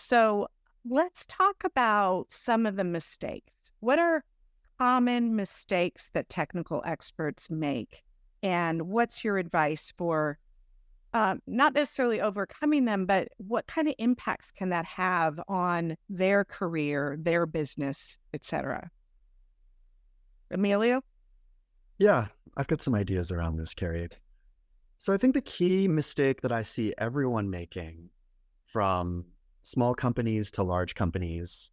So let's talk about some of the mistakes. What are common mistakes that technical experts make? And what's your advice for not necessarily overcoming them, but what kind of impacts can that have on their career, their business, etc.? Emilio? Yeah, I've got some ideas around this, Carrie. So I think the key mistake that I see everyone making, from small companies to large companies,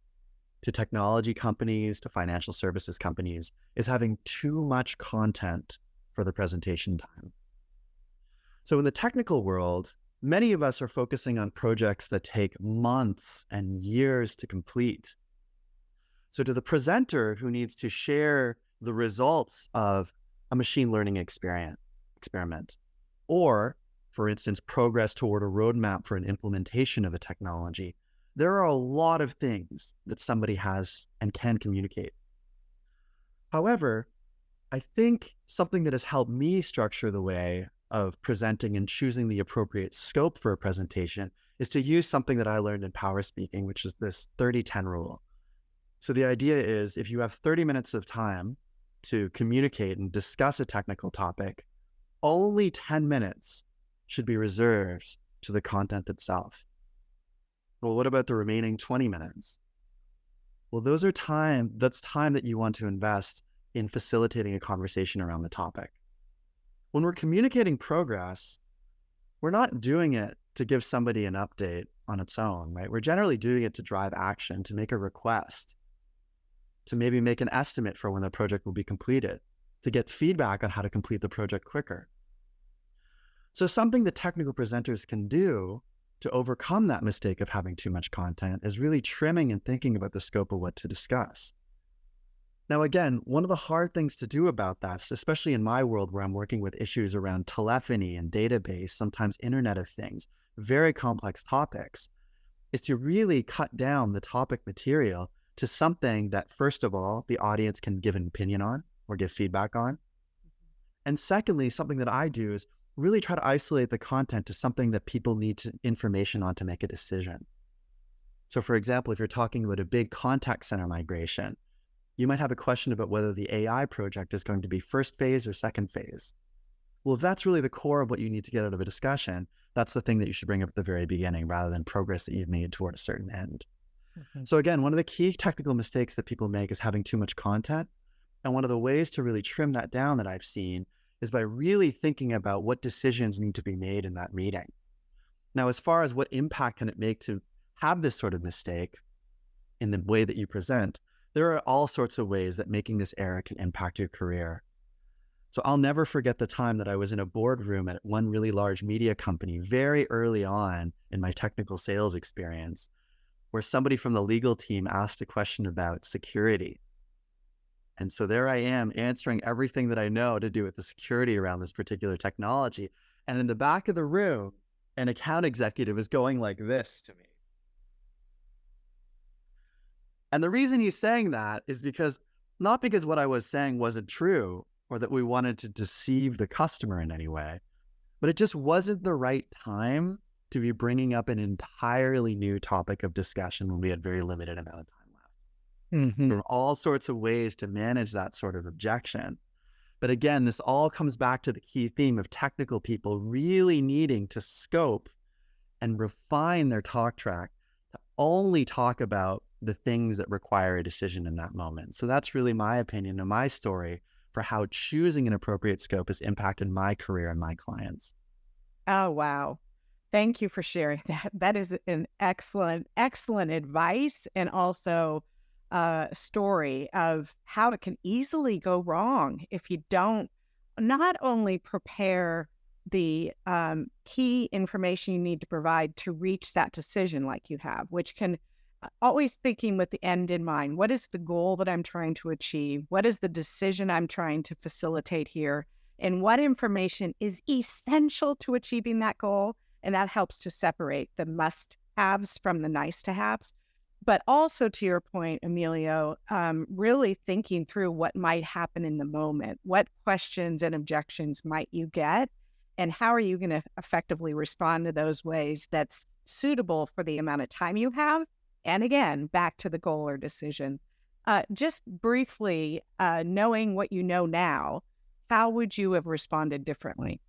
to technology companies to financial services companies, is having too much content for the presentation time. So in the technical world, many of us are focusing on projects that take months and years to complete. So to the presenter who needs to share the results of a machine learning experiment, or, for instance, progress toward a roadmap for an implementation of a technology, there are a lot of things that somebody has and can communicate. However, I think something that has helped me structure the way of presenting and choosing the appropriate scope for a presentation is to use something that I learned in PowerSpeaking, which is this 30-10 rule. So the idea is, if you have 30 minutes of time to communicate and discuss a technical topic, only 10 minutes should be reserved to the content itself. Well, what about the remaining 20 minutes? Well, that's time that you want to invest in facilitating a conversation around the topic. When we're communicating progress, we're not doing it to give somebody an update on its own, right? We're generally doing it to drive action, to make a request, to maybe make an estimate for when the project will be completed, to get feedback on how to complete the project quicker. So something that technical presenters can do to overcome that mistake of having too much content is really trimming and thinking about the scope of what to discuss. Now, again, one of the hard things to do about that, especially in my world where I'm working with issues around telephony and database, sometimes Internet of Things, very complex topics, is to really cut down the topic material to something that, first of all, the audience can give an opinion on or give feedback on. And secondly, something that I do is really try to isolate the content to something that people need information on to make a decision. So for example, if you're talking about a big contact center migration, you might have a question about whether the AI project is going to be first phase or second phase. Well, if that's really the core of what you need to get out of a discussion, that's the thing that you should bring up at the very beginning rather than progress that you've made toward a certain end. So again, one of the key technical mistakes that people make is having too much content. And one of the ways to really trim that down that I've seen is by really thinking about what decisions need to be made in that meeting. Now, as far as what impact can it make to have this sort of mistake in the way that you present, there are all sorts of ways that making this error can impact your career. So I'll never forget the time that I was in a boardroom at one really large media company very early on in my technical sales experience, where somebody from the legal team asked a question about security. And so there I am answering everything that I know to do with the security around this particular technology. And in the back of the room, an account executive is going like this to me. And the reason he's saying that is not because what I was saying wasn't true or that we wanted to deceive the customer in any way, but it just wasn't the right time to be bringing up an entirely new topic of discussion when we had very limited amount of time left. There are all sorts of ways to manage that sort of objection. But again, this all comes back to the key theme of technical people really needing to scope and refine their talk track to only talk about the things that require a decision in that moment. So that's really my opinion and my story for how choosing an appropriate scope has impacted my career and my clients. Oh, wow. Thank you for sharing that. That is an excellent, excellent advice, and also a story of how it can easily go wrong if you don't not only prepare the key information you need to provide to reach that decision like you have, which can always thinking with the end in mind. What is the goal that I'm trying to achieve? What is the decision I'm trying to facilitate here? And what information is essential to achieving that goal? And that helps to separate the must-haves from the nice-to-haves. But also, to your point, Emilio, really thinking through what might happen in the moment. What questions and objections might you get? And how are you going to effectively respond to those ways that's suitable for the amount of time you have. And again, back to the goal or decision. Just briefly, knowing what you know now, how would you have responded differently?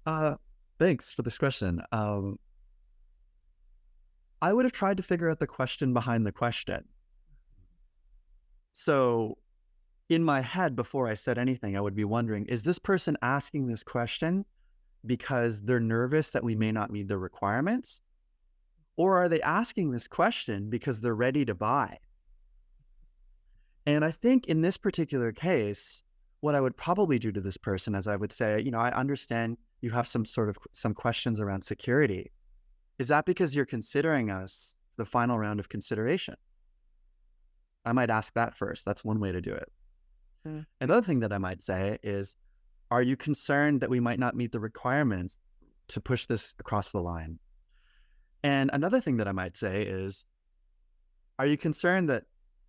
Uh, Thanks for this question. I would have tried to figure out the question behind the question. So in my head, before I said anything, I would be wondering, is this person asking this question because they're nervous that we may not meet the requirements? Or are they asking this question because they're ready to buy? And I think in this particular case, what I would probably do to this person is I would say, I understand you have some questions around security. Is that because you're considering us the final round of consideration? I might ask that first. That's one way to do it. Mm. Another thing that I might say is, are you concerned that we might not meet the requirements to push this across the line? And another thing that I might say is, are you concerned that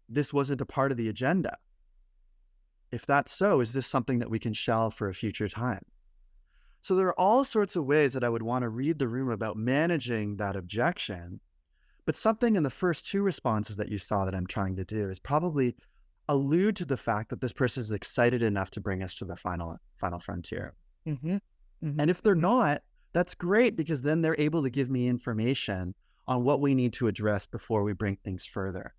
this wasn't a part of the agenda? If that's so, is this something that we can shelve for a future time? So there are all sorts of ways that I would want to read the room about managing that objection. But something in the first two responses that you saw that I'm trying to do is probably allude to the fact that this person is excited enough to bring us to the final frontier. Mm-hmm. Mm-hmm. And if they're not, that's great, because then they're able to give me information on what we need to address before we bring things further.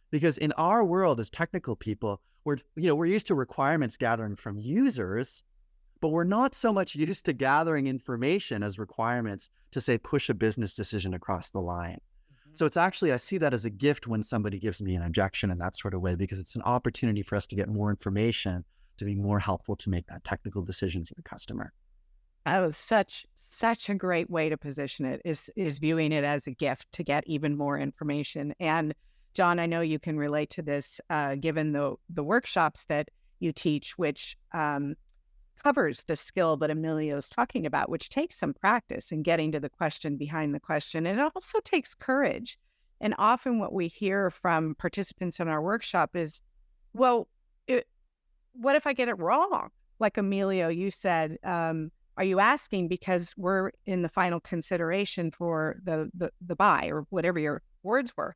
Because in our world as technical people, we're used to requirements gathering from users, but we're not so much used to gathering information as requirements to, say, push a business decision across the line. So it's actually, I see that as a gift when somebody gives me an objection in that sort of way, because it's an opportunity for us to get more information to be more helpful to make that technical decision for the customer. That was such a great way to position it, is viewing it as a gift to get even more information. And John, I know you can relate to this, given the workshops that you teach, which covers the skill that Emilio is talking about, which takes some practice in getting to the question behind the question. And it also takes courage. And often what we hear from participants in our workshop is, well, what if I get it wrong? Like Emilio, you said, are you asking because we're in the final consideration for the buy, or whatever your words were?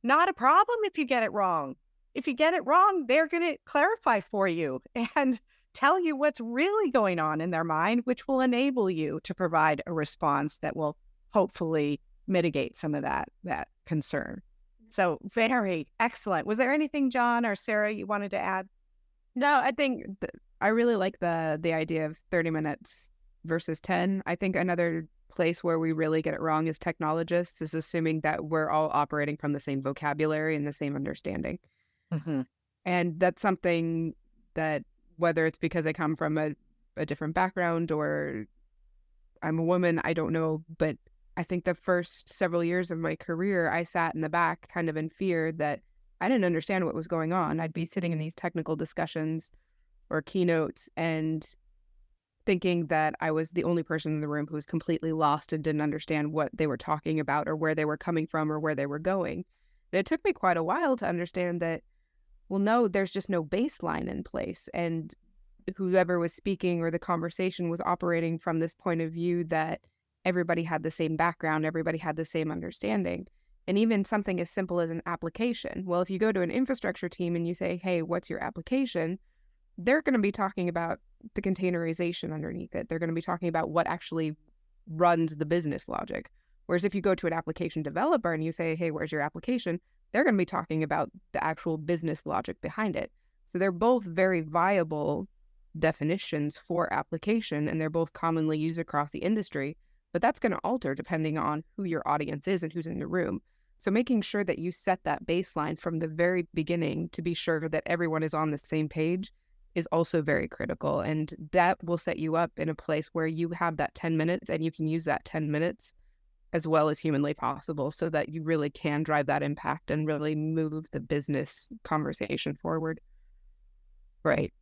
Not a problem if you get it wrong. If you get it wrong, they're going to clarify for you and tell you what's really going on in their mind, which will enable you to provide a response that will hopefully mitigate some of that concern. So very excellent. Was there anything, John or Sarah, you wanted to add? No, I think I really like the idea of 30 minutes versus 10. I think another place where we really get it wrong as technologists is assuming that we're all operating from the same vocabulary and the same understanding. Mm-hmm. And that's something that, whether it's because I come from a different background or I'm a woman, I don't know. But I think the first several years of my career, I sat in the back kind of in fear that I didn't understand what was going on. I'd be sitting in these technical discussions or keynotes and thinking that I was the only person in the room who was completely lost and didn't understand what they were talking about or where they were coming from or where they were going. And it took me quite a while to understand that, well, no, there's just no baseline in place. And whoever was speaking or the conversation was operating from this point of view that everybody had the same background, everybody had the same understanding. And even something as simple as an application. Well, if you go to an infrastructure team and you say, hey, what's your application? They're going to be talking about the containerization underneath it. They're going to be talking about what actually runs the business logic. Whereas if you go to an application developer and you say, hey, where's your application? They're going to be talking about the actual business logic behind it. So they're both very viable definitions for application, and they're both commonly used across the industry. But that's going to alter depending on who your audience is and who's in the room. So making sure that you set that baseline from the very beginning to be sure that everyone is on the same page is also very critical. And that will set you up in a place where you have that 10 minutes and you can use that 10 minutes as well as humanly possible so that you really can drive that impact and really move the business conversation forward. Great.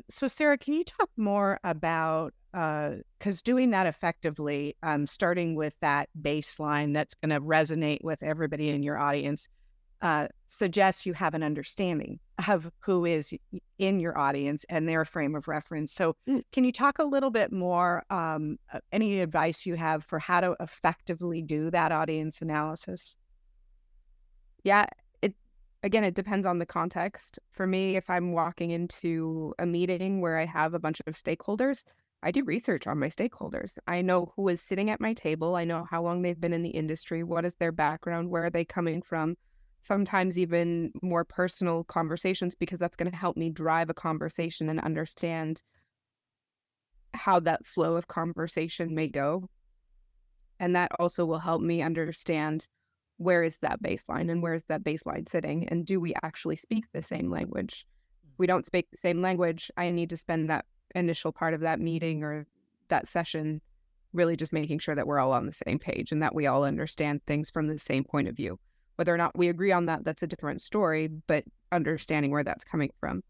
So Sarah, can you talk more about, because doing that effectively, starting with that baseline that's going to resonate with everybody in your audience, suggests you have an understanding of who is in your audience and their frame of reference. So Mm. can you talk a little bit more, any advice you have for how to effectively do that audience analysis? Yeah, it depends on the context. For me, if I'm walking into a meeting where I have a bunch of stakeholders, I do research on my stakeholders. I know who is sitting at my table. I know how long they've been in the industry, what is their background, where are they coming from. Sometimes even more personal conversations, because that's going to help me drive a conversation and understand how that flow of conversation may go. And that also will help me understand where is that baseline and where is that baseline sitting, and do we actually speak the same language? If we don't speak the same language, I need to spend that initial part of that meeting or that session really just making sure that we're all on the same page and that we all understand things from the same point of view. Whether or not we agree on that, that's a different story, but understanding where that's coming from.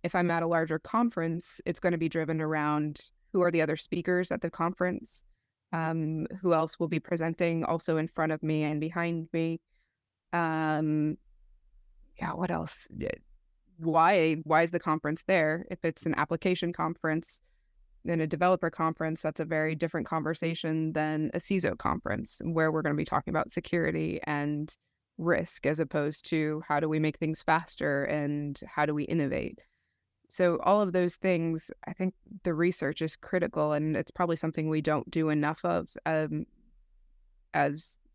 If I'm at a larger conference, it's going to be driven around who are the other speakers at the conference, who else will be presenting also in front of me and behind me. Um, yeah, what else? Why is the conference there? If it's an application conference, then a developer conference, that's a very different conversation than a CISO conference, where we're going to be talking about security and risk, as opposed to how do we make things faster and how do we innovate. So all of those things, I think the research is critical, and it's probably something we don't do enough of,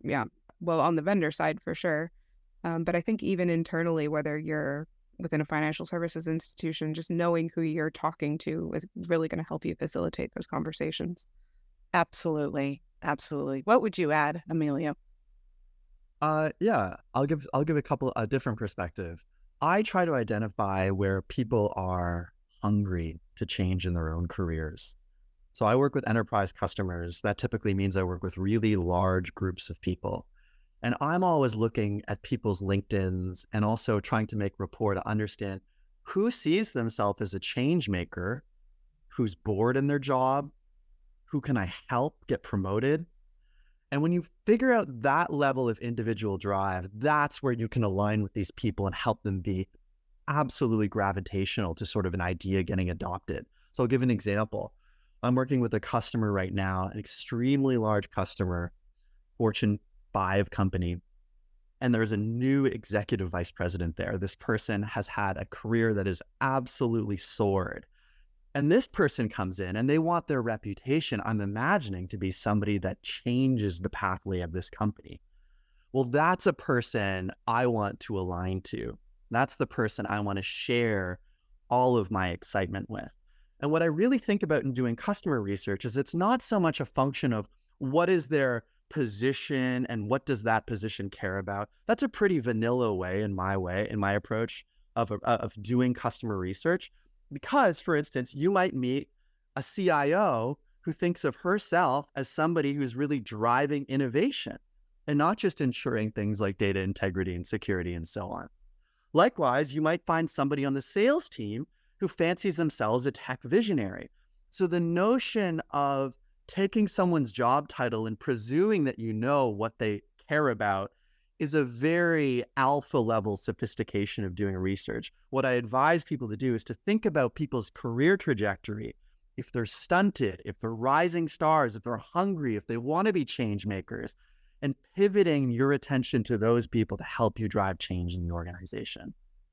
yeah, well, on the vendor side for sure. But I think even internally, whether you're within a financial services institution, just knowing who you're talking to is really going to help you facilitate those conversations. Absolutely. Absolutely. What would you add, Emilio? Yeah, I'll give a couple a different perspective. I try to identify where people are hungry to change in their own careers. So I work with enterprise customers. That typically means I work with really large groups of people. And I'm always looking at people's LinkedIns and also trying to make rapport to understand who sees themselves as a change maker, who's bored in their job, who can I help get promoted. And when you figure out that level of individual drive, that's where you can align with these people and help them be absolutely gravitational to sort of an idea getting adopted. So I'll give an example. I'm working with a customer right now, an extremely large customer, Fortune 5 company, and there's a new executive vice president there. This person has had a career that is absolutely soared. And this person comes in and they want their reputation, I'm imagining, to be somebody that changes the pathway of this company. Well, that's a person I want to align to. That's the person I want to share all of my excitement with. And what I really think about in doing customer research is it's not so much a function of what is their position and what does that position care about. That's a pretty vanilla way, in my approach of doing customer research. Because, for instance, you might meet a CIO who thinks of herself as somebody who's really driving innovation and not just ensuring things like data integrity and security and so on. Likewise, you might find somebody on the sales team who fancies themselves a tech visionary. So the notion of taking someone's job title and presuming that you know what they care about is a very alpha level sophistication of doing research. What I advise people to do is to think about people's career trajectory. If they're stunted, if they're rising stars, if they're hungry, if they want to be change makers, and pivoting your attention to those people to help you drive change in the organization.